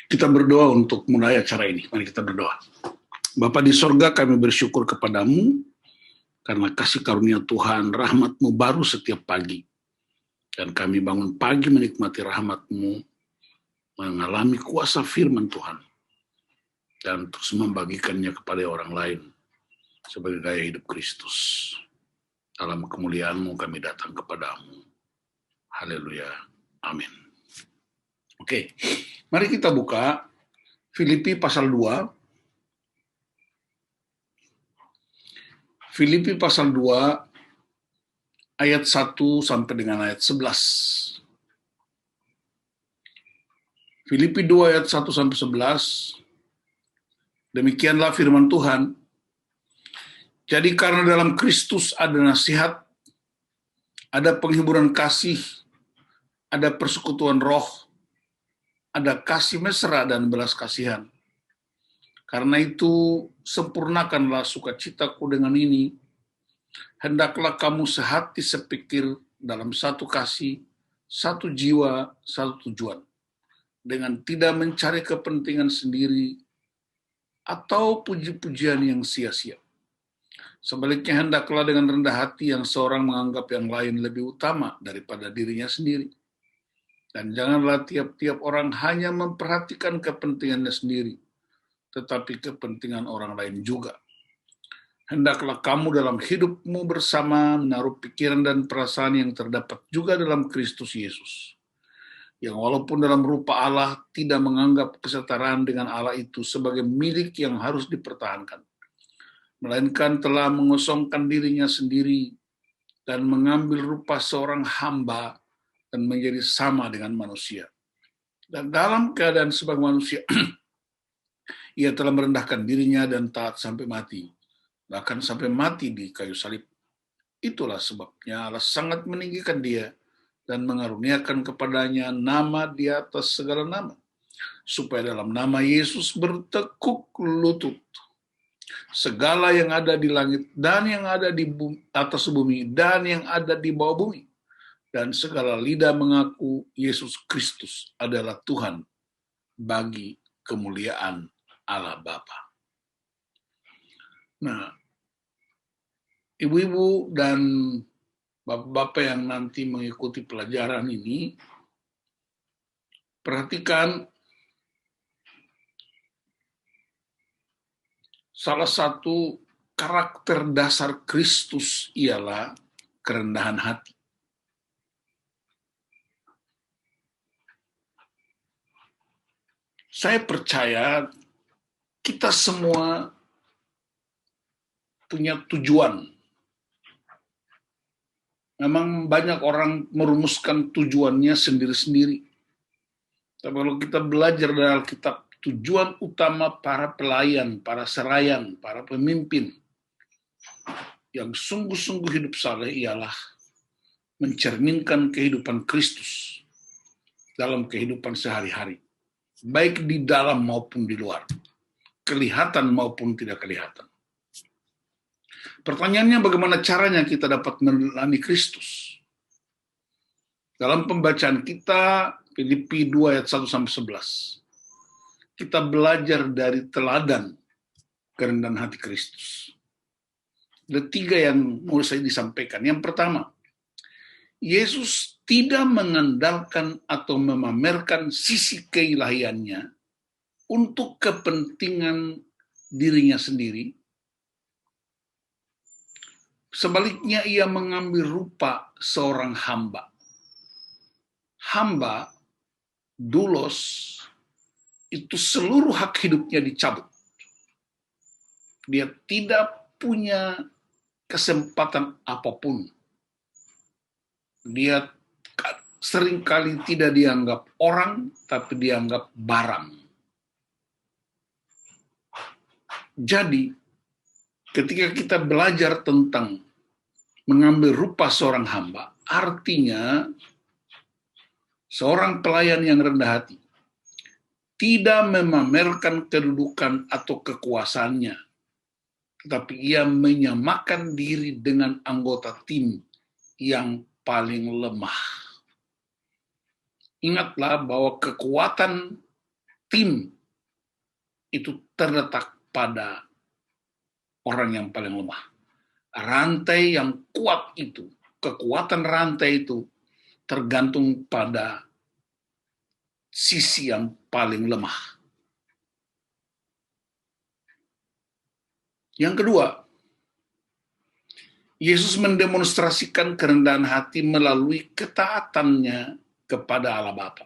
Kita berdoa untuk mulai acara ini. Mari kita berdoa. Bapa di sorga, kami bersyukur kepadamu karena kasih karunia Tuhan, rahmat-Mu baru setiap pagi. Dan kami bangun pagi menikmati rahmat-Mu, mengalami kuasa firman Tuhan, dan terus membagikannya kepada orang lain sebagai gaya hidup Kristus. Dalam kemuliaan-Mu kami datang kepadamu. Haleluya. Amin. Oke, mari kita buka Filipi pasal 2. Filipi pasal 2 ayat 1 sampai dengan ayat 11. Filipi 2 ayat 1 sampai 11. Demikianlah firman Tuhan. Jadi karena dalam Kristus ada nasihat, ada penghiburan kasih, ada persekutuan roh, ada kasih mesra dan belas kasihan. Karena itu sempurnakanlah sukacitaku dengan ini. Hendaklah kamu sehati sepikir dalam satu kasih, satu jiwa, satu tujuan. Dengan tidak mencari kepentingan sendiri atau puji-pujian yang sia-sia. Sebaliknya hendaklah dengan rendah hati yang seorang menganggap yang lain lebih utama daripada dirinya sendiri. Dan janganlah tiap-tiap orang hanya memperhatikan kepentingannya sendiri, tetapi kepentingan orang lain juga. Hendaklah kamu dalam hidupmu bersama menaruh pikiran dan perasaan yang terdapat juga dalam Kristus Yesus, yang walaupun dalam rupa Allah tidak menganggap kesetaraan dengan Allah itu sebagai milik yang harus dipertahankan, melainkan telah mengosongkan dirinya sendiri dan mengambil rupa seorang hamba dan menjadi sama dengan manusia. Dan dalam keadaan sebagai manusia, ia telah merendahkan dirinya dan taat sampai mati, bahkan sampai mati di kayu salib. Itulah sebabnya Allah sangat meninggikan dia dan mengaruniakan kepadanya nama di atas segala nama, supaya dalam nama Yesus bertekuk lutut segala yang ada di langit dan yang ada di atas bumi dan yang ada di bawah bumi, dan segala lidah mengaku Yesus Kristus adalah Tuhan bagi kemuliaan Allah Bapa. Nah, ibu-ibu dan bapak-bapak yang nanti mengikuti pelajaran ini, perhatikan salah satu karakter dasar Kristus ialah kerendahan hati. Saya percaya kita semua punya tujuan. Memang banyak orang merumuskan tujuannya sendiri-sendiri. Tapi kalau kita belajar dari Alkitab, tujuan utama para pelayan, para serayan, para pemimpin yang sungguh-sungguh hidup saleh ialah mencerminkan kehidupan Kristus dalam kehidupan sehari-hari, baik di dalam maupun di luar, kelihatan maupun tidak kelihatan. Pertanyaannya, bagaimana caranya kita dapat meneladani Kristus? Dalam pembacaan kita, Filipi 2 ayat 1 sampai 11, kita belajar dari teladan kerendahan hati Kristus. Ada 3 yang mau saya disampaikan. Yang pertama, Yesus tidak mengandalkan atau memamerkan sisi keilahiannya untuk kepentingan dirinya sendiri. Sebaliknya, ia mengambil rupa seorang hamba. Hamba, doulos, itu seluruh hak hidupnya dicabut. Dia tidak punya kesempatan apapun. Dia seringkali tidak dianggap orang, tapi dianggap barang. Jadi, ketika kita belajar tentang mengambil rupa seorang hamba, artinya seorang pelayan yang rendah hati tidak memamerkan kedudukan atau kekuasaannya, tetapi ia menyamakan diri dengan anggota tim yang paling lemah. Ingatlah bahwa kekuatan tim itu terletak pada orang yang paling lemah. Rantai yang kuat itu, kekuatan rantai itu tergantung pada sisi yang paling lemah. Yang kedua, Yesus mendemonstrasikan kerendahan hati melalui ketaatannya kepada Allah Bapa.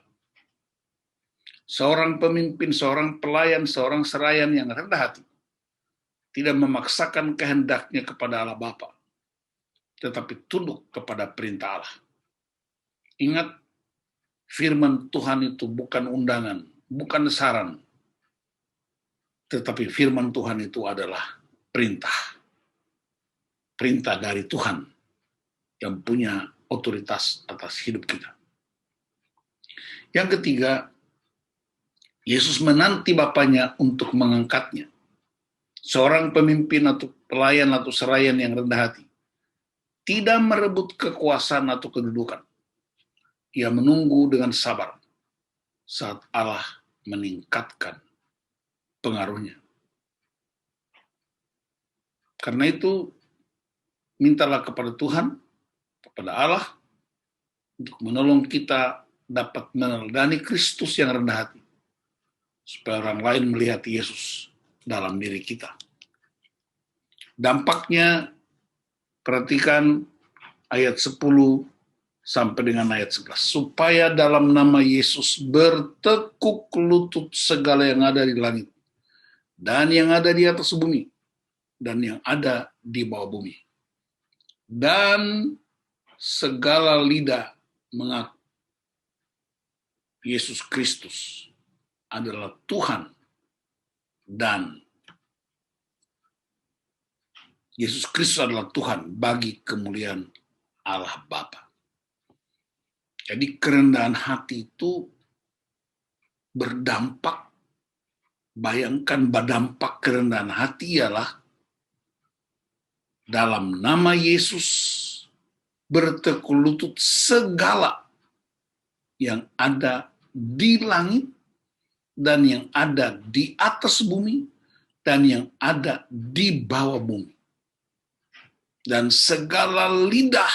Seorang pemimpin, seorang pelayan, seorang serayan yang rendah hati tidak memaksakan kehendaknya kepada Allah Bapa, tetapi tunduk kepada perintah Allah. Ingat, firman Tuhan itu bukan undangan, bukan saran, tetapi firman Tuhan itu adalah perintah. Perintah dari Tuhan yang punya otoritas atas hidup kita. Yang ketiga, Yesus menanti Bapaknya untuk mengangkatnya. Seorang pemimpin atau pelayan atau serayan yang rendah hati tidak merebut kekuasaan atau kedudukan. Ia menunggu dengan sabar saat Allah meningkatkan pengaruhnya. Karena itu, mintalah kepada Tuhan, kepada Allah, untuk menolong kita dapat meneladani Kristus yang rendah hati, supaya orang lain melihat Yesus dalam diri kita. Dampaknya, perhatikan ayat 10 sampai dengan ayat 11. Supaya dalam nama Yesus bertekuk lutut segala yang ada di langit, dan yang ada di atas bumi, dan yang ada di bawah bumi. Dan segala lidah mengaku Yesus Kristus adalah Tuhan, dan Yesus Kristus adalah Tuhan bagi kemuliaan Allah Bapa. Jadi kerendahan hati itu berdampak, bayangkan dampak kerendahan hati ialah dalam nama Yesus bertekuk lutut segala yang ada di langit dan yang ada di atas bumi dan yang ada di bawah bumi. Dan segala lidah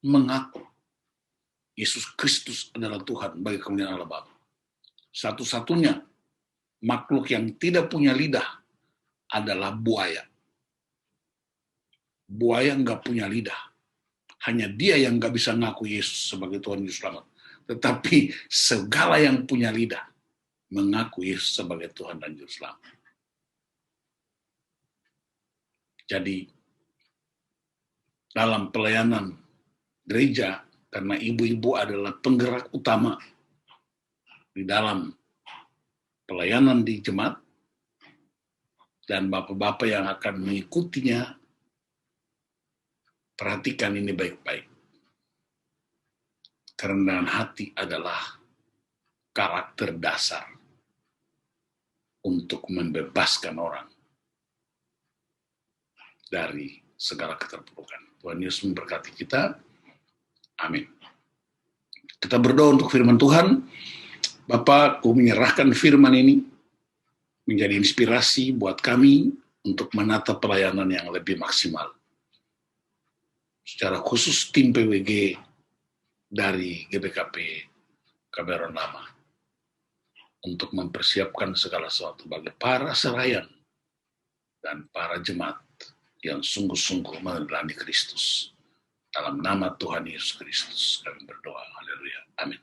mengaku Yesus Kristus adalah Tuhan bagi kemuliaan Allah Bapa. Satu-satunya makhluk yang tidak punya lidah adalah buaya. Buaya nggak punya lidah. Hanya dia yang nggak bisa ngaku Yesus sebagai Tuhan Yesus Selamat. Tetapi segala yang punya lidah mengaku Yesus sebagai Tuhan dan Juru Selamat. Jadi dalam pelayanan gereja, karena ibu-ibu adalah penggerak utama di dalam pelayanan di jemaat, dan bapak-bapak yang akan mengikutinya, perhatikan ini baik-baik. Kerendahan hati adalah karakter dasar untuk membebaskan orang dari segala keterpurukan. Tuhan Yesus memberkati kita. Amin. Kita berdoa untuk firman Tuhan. Bapak, aku menyerahkan firman ini menjadi inspirasi buat kami untuk menata pelayanan yang lebih maksimal. Secara khusus tim PWG dari GBKP Kebayoran Lama untuk mempersiapkan segala sesuatu bagi para serayan dan para jemaat yang sungguh-sungguh meneladani Kristus. Dalam nama Tuhan Yesus Kristus kami berdoa. Haleluya. Amin.